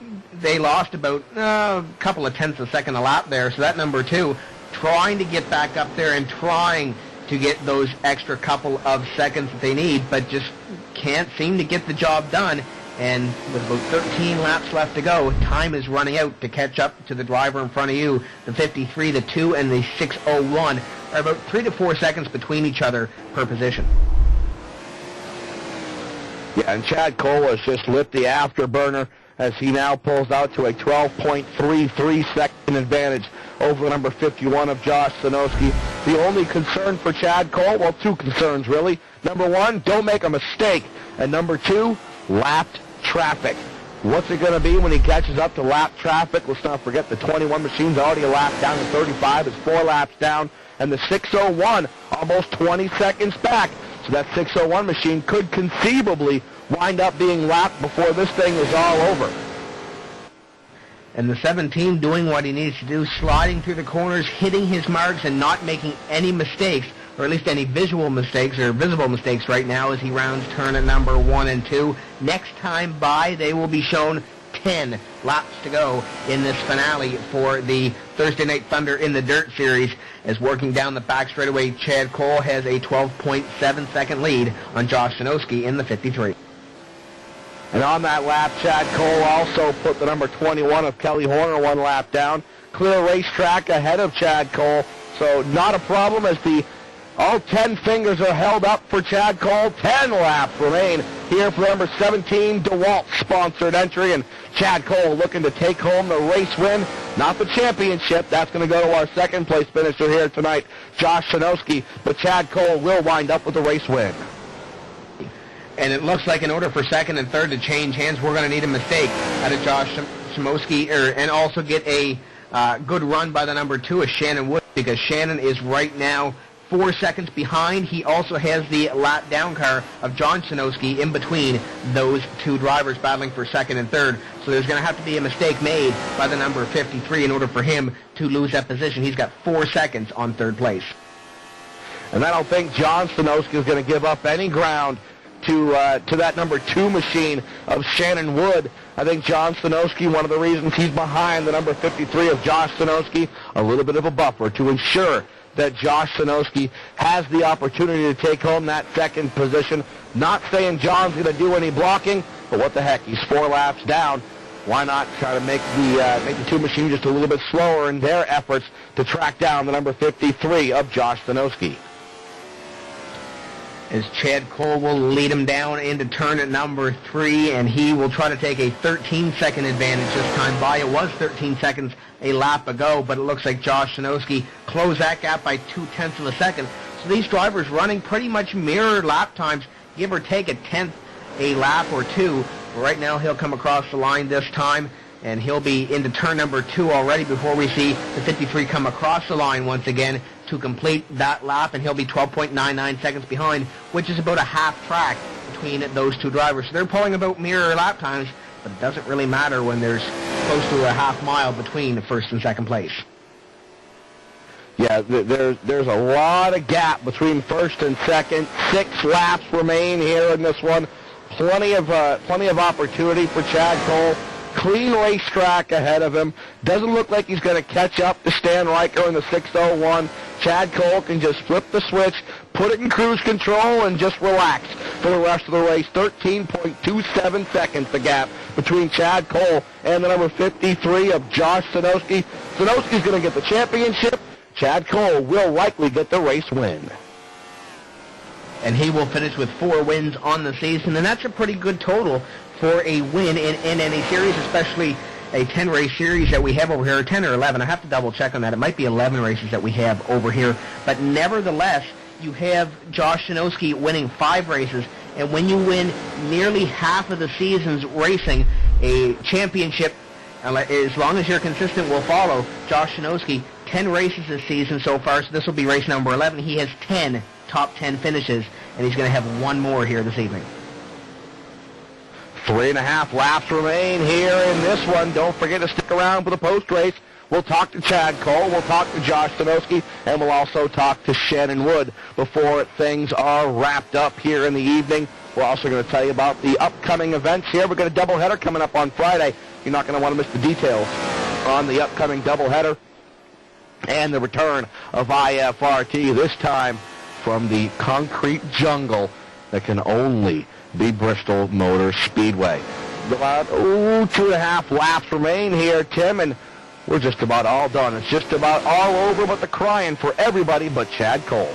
[SPEAKER 2] they lost about a couple of tenths of a second a lap there. So that number 2 trying to get back up there and trying to get those extra couple of seconds that they need, but just can't seem to get the job done. And with about 13 laps left to go, time is running out to catch up to the driver in front of you. The 53, the 2, and the 6:01 are about 3 to 4 seconds between each other per position.
[SPEAKER 1] Yeah, and Chad Cole has just lit the afterburner as he now pulls out to a 12.33 second advantage over the number 51 of Josh Sanoski. The only concern for Chad Cole, well, two concerns really. Number one, don't make a mistake. And number two, lapped traffic. What's it going to be when he catches up to lap traffic? Let's not forget the 21 machine's already a lap down to 35. It's 4 laps down. And the 6:01 almost 20 seconds back. So that 6:01 machine could conceivably wind up being lapped before this thing is all over.
[SPEAKER 2] And the 17 doing what he needs to do, sliding through the corners, hitting his marks, and not making any mistakes, or at least any visual mistakes or visible mistakes right now as he rounds turn at number 1 and 2. Next time by, they will be shown 10 laps to go in this finale for the Thursday Night Thunder in the Dirt Series. As working down the back straightaway, Chad Cole has a 12.7 second lead on Josh Sanoski in the 53.
[SPEAKER 1] And on that lap, Chad Cole also put the number 21 of Kelly Horner 1 lap down. Clear racetrack ahead of Chad Cole, so not a problem as all 10 fingers are held up for Chad Cole. 10 laps remain here for the number 17 DeWalt sponsored entry, and Chad Cole looking to take home the race win, not the championship. That's going to go to our second place finisher here tonight, Josh Sanoski, but Chad Cole will wind up with the race win.
[SPEAKER 2] And it looks like in order for second and third to change hands, we're going to need a mistake out of Josh Sanoski, and also get a good run by the number 2 of Shannon Wood, because Shannon is right now 4 seconds behind. He also has the lap down car of John Sanoski in between those two drivers battling for second and third. So there's going to have to be a mistake made by the number 53 in order for him to lose that position. He's got 4 seconds on third place.
[SPEAKER 1] And I don't think John Sanoski is going to give up any ground to that number 2 machine of Shannon Wood. I think John Sanoski, one of the reasons he's behind the number 53 of Josh Sanoski, a little bit of a buffer to ensure that Josh Sanoski has the opportunity to take home that second position. Not saying John's going to do any blocking, but what the heck, he's 4 laps down. Why not try to make the 2 machine just a little bit slower in their efforts to track down the number 53 of Josh Sanoski.
[SPEAKER 2] As Chad Cole will lead him down into turn at number 3, and he will try to take a 13-second advantage this time by. It was 13 seconds a lap ago, but it looks like Josh Sanoski closed that gap by 0.2 of a second. So these drivers running pretty much mirror lap times, give or take a tenth a lap or 2. Right now he'll come across the line this time, and he'll be into turn number 2 already before we see the 53 come across the line once again to complete that lap, and he'll be 12.99 seconds behind, which is about a half track between those two drivers. So they're pulling about mirror lap times, but it doesn't really matter when there's close to a half mile between first and second place.
[SPEAKER 1] Yeah, there's a lot of gap between first and second. 6 laps remain here in this one. Plenty of opportunity for Chad Cole. Clean racetrack ahead of him. Doesn't look like he's going to catch up to Stan Riker in the 6:01. Chad Cole can just flip the switch, put it in cruise control, and just relax for the rest of the race. 13.27 seconds the gap between Chad Cole and the number 53 of Josh Sanoski. Sanoski's going to get the championship. Chad Cole will likely get the race win.
[SPEAKER 2] And he will finish with 4 wins on the season, and that's a pretty good total for a win in any series, especially a 10-race series that we have over here, 10 or 11. I have to double-check on that. It might be 11 races that we have over here. But nevertheless, you have Josh Sanoski winning 5 races, and when you win nearly half of the season's racing, a championship, as long as you're consistent, will follow. Josh Sanoski, 10 races this season so far, so this will be race number 11. He has 10 top 10 finishes, and he's going to have 1 more here this evening.
[SPEAKER 1] 3.5 laps remain here in this one. Don't forget to stick around for the post-race. We'll talk to Chad Cole, we'll talk to Josh Sanoski, and we'll also talk to Shannon Wood before things are wrapped up here in the evening. We're also going to tell you about the upcoming events here. We've got a doubleheader coming up on Friday. You're not going to want to miss the details on the upcoming doubleheader and the return of IFRT, this time from the concrete jungle that can only the Bristol Motor Speedway. About 2.5 laps remain here, Tim, and we're just about all done. It's just about all over, but the crying for everybody but Chad Cole.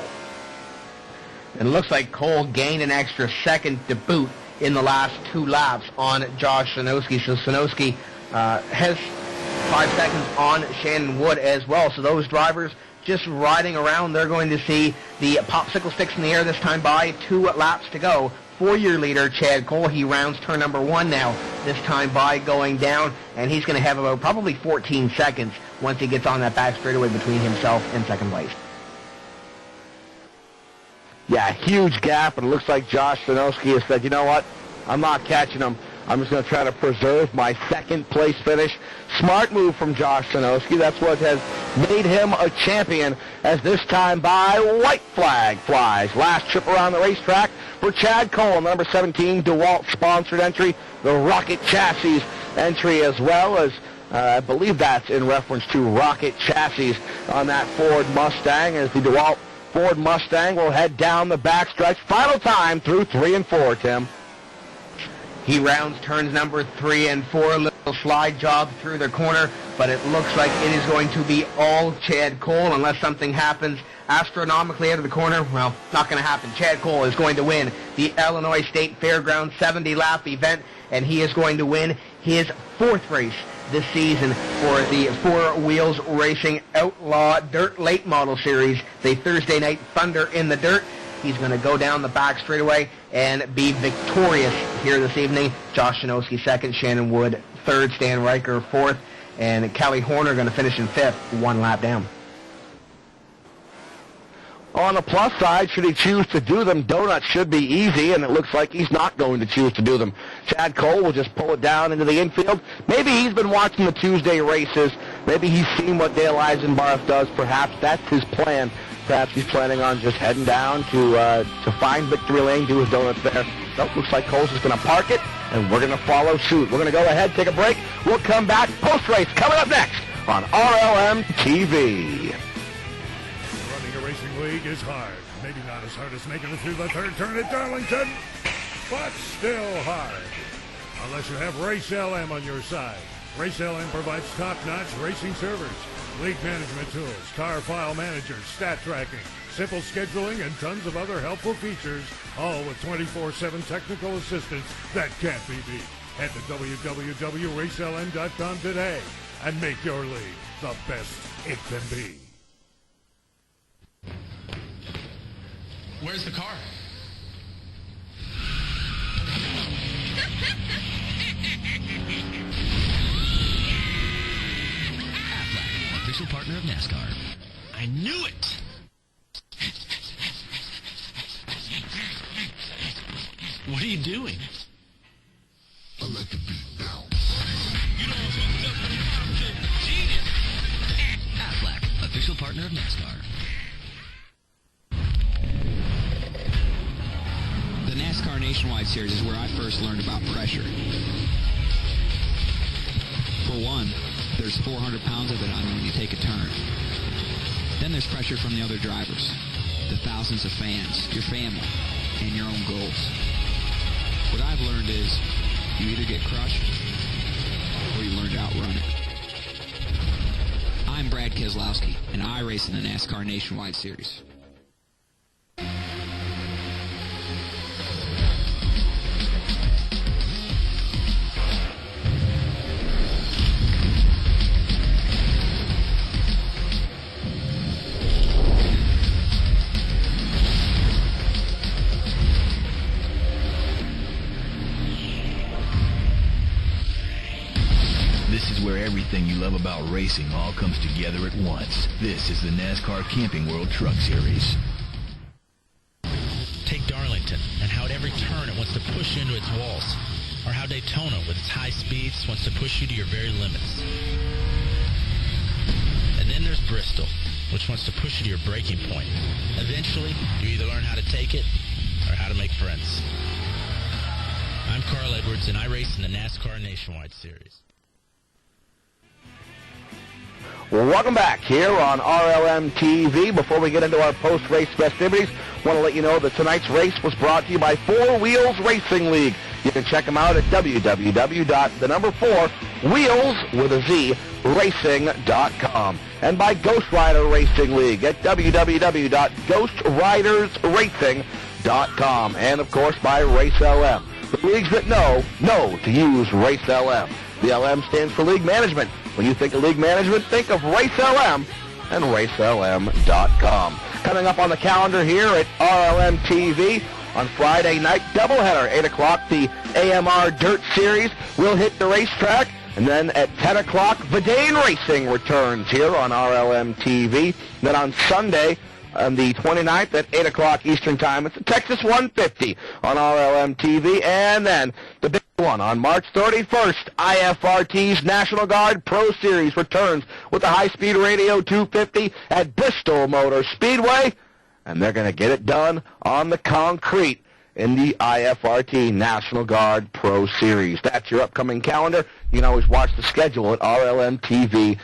[SPEAKER 2] It looks like Cole gained an extra second to boot in the last 2 laps on Josh Sanowski. So Sanowski has 5 seconds on Shannon Wood as well. So those drivers just riding around, they're going to see the popsicle sticks in the air this time by. 2 laps to go for your leader, Chad Cole. He rounds turn number 1 now, this time by going down, and he's going to have about probably 14 seconds once he gets on that back straightaway between himself and second place.
[SPEAKER 1] Yeah, huge gap, and it looks like Josh Sanowski has said, you know what, I'm not catching him. I'm just going to try to preserve my second place finish. Smart move from Josh Sanowski. That's what has made him a champion, as this time by white flag flies. Last trip around the racetrack for Chad Cole, number 17 DeWalt sponsored entry, the Rocket Chassis entry, as well as I believe that's in reference to Rocket Chassis on that Ford Mustang, as the DeWalt Ford Mustang will head down the backstretch. Final time through 3 and 4, Tim.
[SPEAKER 2] He rounds turns number 3 and 4, a little slide job through the corner, but it looks like it is going to be all Chad Cole unless something happens astronomically out of the corner. Well, not going to happen. Chad Cole is going to win the Illinois State Fairgrounds 70-lap event, and he is going to win his 4th race this season for the Four Wheels Racing Outlaw Dirt Late Model Series, the Thursday Night Thunder in the Dirt. He's going to go down the back straightaway and be victorious here this evening. Josh Sanowski 2nd, Shannon Wood 3rd, Stan Riker 4th, and Kelly Horner going to finish in 5th, 1 lap down.
[SPEAKER 1] On the plus side, should he choose to do them, donuts should be easy, and it looks like he's not going to choose to do them. Chad Cole will just pull it down into the infield. Maybe he's been watching the Tuesday races. Maybe he's seen what Dale Eisenbarth does. Perhaps that's his plan. Perhaps he's planning on just heading down to find victory lane, do his donuts there. Nope, looks like Cole's just going to park it, and we're going to follow suit. We're going to go ahead, take a break. We'll come back post-race coming up next on RLM TV.
[SPEAKER 4] Running a racing league is hard. Maybe not as hard as making it through the 3rd turn at Darlington, but still hard. Unless you have Race LM on your side. Race LM provides top-notch racing servers, league management tools, car file managers, stat tracking, simple scheduling, and tons of other helpful features, all with 24/7 technical assistance that can't be beat. Head to www.racelm.com today and make your league the best it can be.
[SPEAKER 5] Where's the car? Official partner of NASCAR. I knew it! What are you doing?
[SPEAKER 4] I like the beat now.
[SPEAKER 5] You know what's genius! Aflac, official partner of NASCAR.
[SPEAKER 6] The NASCAR Nationwide Series is where I first learned about pressure. For one, there's 400 pounds of it on you when you take a turn. Then there's pressure from the other drivers, the thousands of fans, your family, and your own goals. What I've learned is you either get crushed or you learn to outrun it. I'm Brad Keselowski, and I race in the NASCAR Nationwide Series.
[SPEAKER 7] Everything you love about racing all comes together at once. This is the NASCAR Camping World Truck Series.
[SPEAKER 5] Take Darlington and how at every turn it wants to push you into its walls. Or how Daytona with its high speeds wants to push you to your very limits. And then there's Bristol, which wants to push you to your breaking point. Eventually, you either learn how to take it or how to make friends. I'm Carl Edwards, and I race in the NASCAR Nationwide Series.
[SPEAKER 1] Welcome back here on RLM TV. Before we get into our post-race festivities, want to let you know that tonight's race was brought to you by 4 Wheels Racing League. You can check them out at www.4racing.com and by Ghost Rider Racing League at www.ghostridersracing.com and, of course, by Race LM. The leagues that know to use Race LM. The LM stands for League Management. When you think of league management, think of Race LM and RaceLM.com. Coming up on the calendar here at RLM TV on Friday night, doubleheader, 8 o'clock, the AMR Dirt Series will hit the racetrack. And then at 10 o'clock, Vidane Racing returns here on RLM TV. Then on Sunday, on the 29th at 8 o'clock Eastern Time, it's the Texas 150 on RLM TV. And then the big one on March 31st, IFRT's National Guard Pro Series returns with the high-speed radio 250 at Bristol Motor Speedway. And they're going to get it done on the concrete in the IFRT National Guard Pro Series. That's your upcoming calendar. You can always watch the schedule at rlmtv.com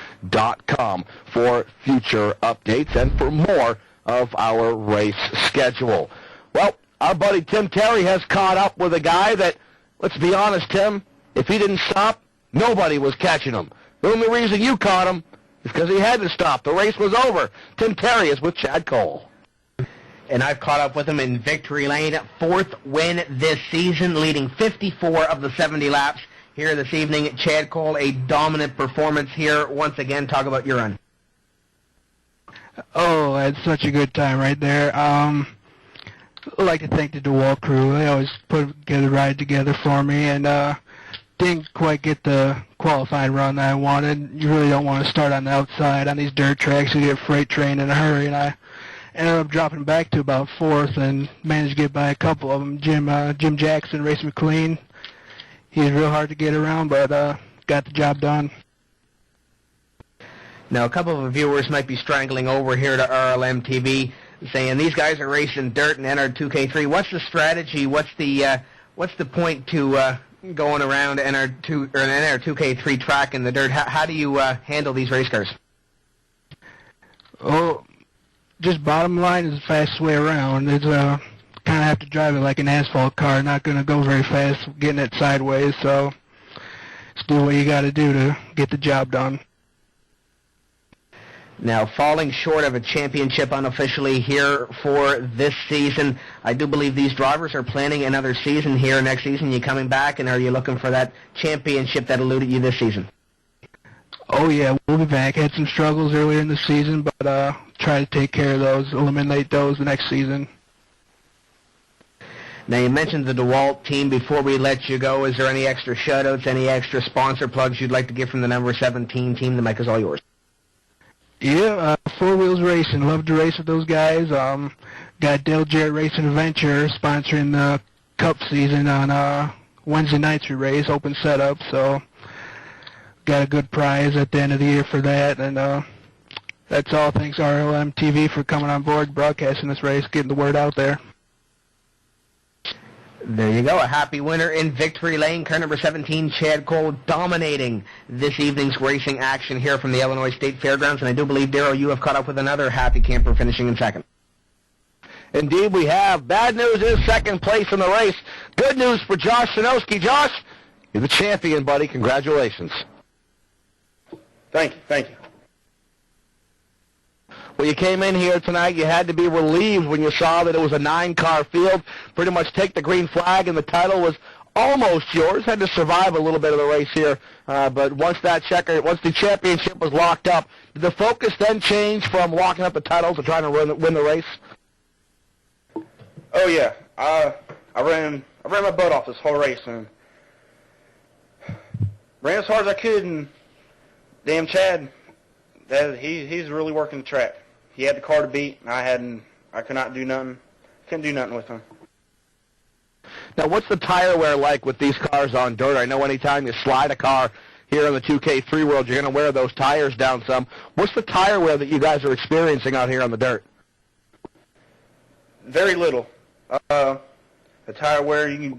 [SPEAKER 1] for future updates and for more of our race schedule. Well, our buddy Tim Terry has caught up with a guy that, let's be honest, Tim, if he didn't stop, nobody was catching him. The only reason you caught him is because he had to stop. The race was over. Tim Terry is with Chad Cole.
[SPEAKER 2] And I've caught up with him in Victory Lane, 4th win this season, leading 54 of the 70 laps here this evening. Chad Cole, a dominant performance here. Once again, talk about your run.
[SPEAKER 8] Oh, I had such a good time right there. I'd like to thank the DeWalt crew. They always put a ride together for me, and didn't quite get the qualifying run that I wanted. You really don't want to start on the outside on these dirt tracks. You get freight train in a hurry, and I ended up dropping back to about 4th and managed to get by a couple of them. Jim Jackson, Race McLean. He was real hard to get around, but got the job done.
[SPEAKER 2] Now, a couple of viewers might be strangling over here to RLM TV, saying these guys are racing dirt and NR2K3. What's the strategy? What's the point to going around NR2 or an NR2K3 track in the dirt? How do you handle these race cars?
[SPEAKER 8] Oh, just bottom line is the fastest way around. It's kind of have to drive it like an asphalt car. Not going to go very fast, getting it sideways. So just do what you got to do to get the job done.
[SPEAKER 2] Now, falling short of a championship unofficially here for this season, I do believe these drivers are planning another season here next season. You coming back, and are you looking for that championship that eluded you this season?
[SPEAKER 8] Oh, yeah, we'll be back. Had some struggles earlier in the season, but try to take care of those, eliminate those the next season.
[SPEAKER 2] Now, you mentioned the DeWalt team before we let you go. Is there any extra shout-outs, any extra sponsor plugs you'd like to give from the number 17 team? The mic is all yours.
[SPEAKER 8] Yeah, 4 Wheels Racing. Love to race with those guys. Got Dale Jarrett Racing Adventure sponsoring the Cup season on Wednesday nights we race, open setup. So got a good prize at the end of the year for that. And that's all. Thanks RLM TV for coming on board, broadcasting this race, getting the word out there.
[SPEAKER 2] There you go, a happy winner in Victory Lane. Car number 17, Chad Cole, dominating this evening's racing action here from the Illinois State Fairgrounds. And I do believe, Darryl, you have caught up with another happy camper finishing in second.
[SPEAKER 1] Indeed, we have. Bad news is second place in the race. Good news for Josh Sinowski. Josh, you're the champion, buddy. Congratulations.
[SPEAKER 9] Thank you.
[SPEAKER 1] Well, you came in here tonight, you had to be relieved when you saw that it was a 9-car field, pretty much take the green flag, and the title was almost yours. Had to survive a little bit of the race here, but once the championship was locked up, did the focus then change from locking up the title to trying to win the race?
[SPEAKER 9] Oh yeah, I ran my butt off this whole race and ran as hard as I could, and damn Chad, he's really working the track. He had the car to beat, and I could not do nothing. Couldn't do nothing with him.
[SPEAKER 1] Now, what's the tire wear like with these cars on dirt? I know anytime you slide a car here in the 2K3 world, you're going to wear those tires down some. What's the tire wear that you guys are experiencing out here on the dirt?
[SPEAKER 9] Very little. The tire wear, I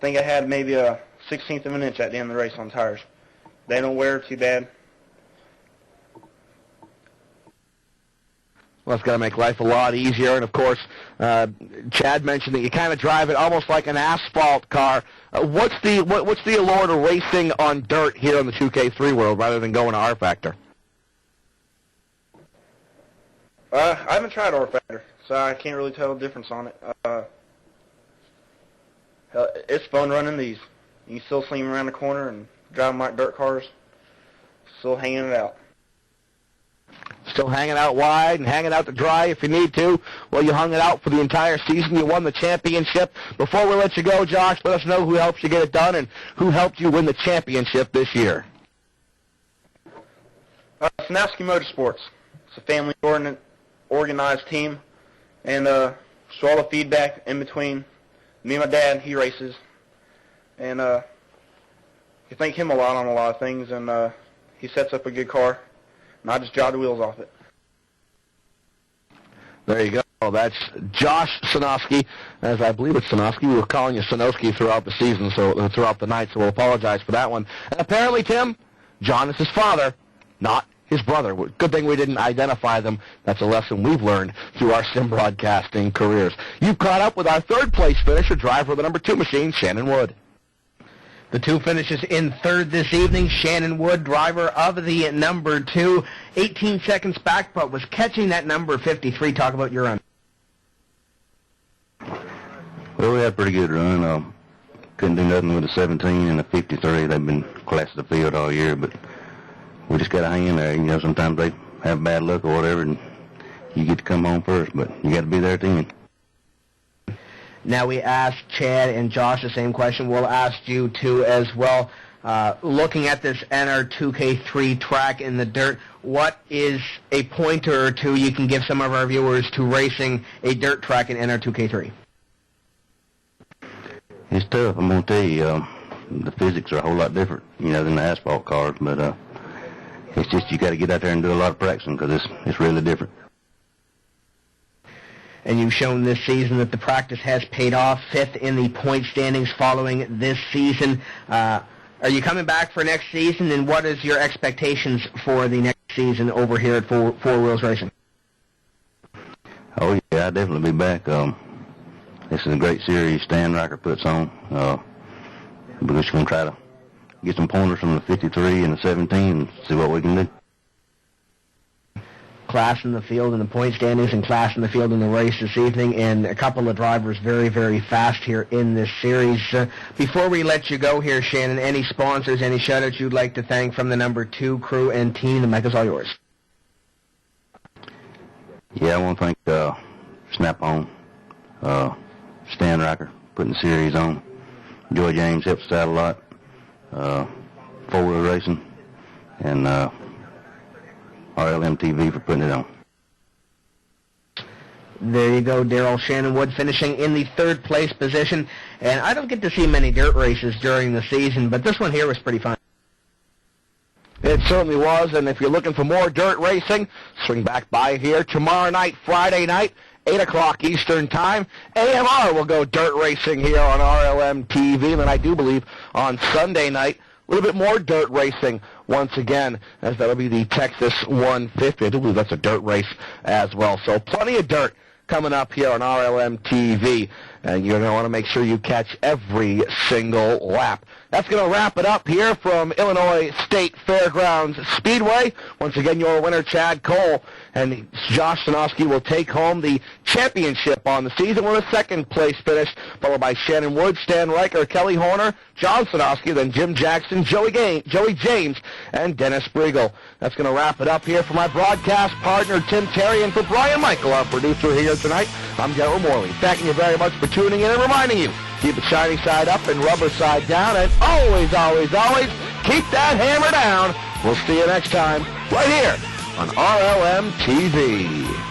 [SPEAKER 9] think I had maybe a 1/16 of an inch at the end of the race on tires. They don't wear too bad.
[SPEAKER 1] Well, it's going to make life a lot easier. And, of course, Chad mentioned that you kind of drive it almost like an asphalt car. What's the allure to racing on dirt here in the 2K3 world rather than going to R-Factor?
[SPEAKER 9] I haven't tried R-Factor, so I can't really tell the difference on it. It's fun running these. You can still see them around the corner and drive them like dirt cars. Still hanging it out.
[SPEAKER 1] Still hanging out wide and hanging out to dry if you need to. Well, you hung it out for the entire season. You won the championship. Before we let you go, Josh, let us know who helped you get it done and who helped you win the championship this year.
[SPEAKER 9] Sanowski Motorsports. It's a family organized team. And so all the feedback in between me and my dad, he races. And you thank him a lot on a lot of things. And he sets up a good car. And I just jog the wheels off it.
[SPEAKER 1] There you go. That's Josh Sanowski, as I believe it's Sanowski. We were calling you Sanowski throughout the season, so throughout the night, so we'll apologize for that one. And apparently, Tim, John is his father, not his brother. Good thing we didn't identify them. That's a lesson we've learned through our sim broadcasting careers. You've caught up with our third-place finisher, driver of the number 2 machine, Shannon Wood.
[SPEAKER 2] The 2 finishes in third this evening. Shannon Wood, driver of the number 2. 18 seconds back, but was catching that number 53. Talk about your run.
[SPEAKER 10] Well, we had a pretty good run. Couldn't do nothing with a 17 and a 53. They've been class of the field all year, but we just got to hang in there. You know, sometimes they have bad luck or whatever, and you get to come home first, but you got to be there at the end.
[SPEAKER 2] Now we asked Chad and Josh the same question. We'll ask you too as well. Looking at this NR2K3 track in the dirt, what is a pointer or two you can give some of our viewers to racing a dirt track in NR2K3?
[SPEAKER 10] It's tough. I'm going to tell you, the physics are a whole lot different, you know, than the asphalt cars, but it's just you got to get out there and do a lot of practicing because it's really different.
[SPEAKER 2] And you've shown this season that the practice has paid off, 5th in the point standings following this season. Are you coming back for next season, and what is your expectations for the next season over here at Four Wheels Racing?
[SPEAKER 10] Oh, yeah, I'll definitely be back. This is a great series Stan Riker puts on. We're just going to try to get some pointers from the 53 and the 17 and see what we can do.
[SPEAKER 2] Class in the field in the point standings and class in the field in the race this evening, and a couple of drivers very, very fast here in this series. Before we let you go here, Shannon, any sponsors, any shout-outs you'd like to thank from the number 2 crew and team? The mic is all yours.
[SPEAKER 10] Yeah, I want to thank Snap-on, Stan Riker, putting the series on. Joy James helps us out a lot. 4-wheel racing, and RLM TV for putting it on.
[SPEAKER 2] There you go, Darrell. Shannon Wood finishing in the 3rd place position. And I don't get to see many dirt races during the season, but this one here was pretty fun.
[SPEAKER 1] It certainly was, and if you're looking for more dirt racing, swing back by here tomorrow night, Friday night, 8 o'clock Eastern Time. AMR will go dirt racing here on RLM TV, and then I do believe on Sunday night, a little bit more dirt racing once again, as that'll be the Texas 150. I do believe that's a dirt race as well. So plenty of dirt coming up here on RLM TV, and you're going to want to make sure you catch every single lap. That's going to wrap it up here from Illinois State Fairgrounds Speedway. Once again, your winner, Chad Cole, and Josh Sanowski will take home the championship on the season with a 2nd place finish, followed by Shannon Wood, Stan Riker, Kelly Horner, John Sanowski, then Jim Jackson, Joey James, and Dennis Briegel. That's going to wrap it up here for my broadcast partner, Tim Terry, and for Brian Michael, our producer here tonight. I'm Darrell Morley. Thanking you very much for tuning in and reminding you, keep it shiny side up and rubber side down, and always, always, always keep that hammer down. We'll see you next time right here on RLM TV.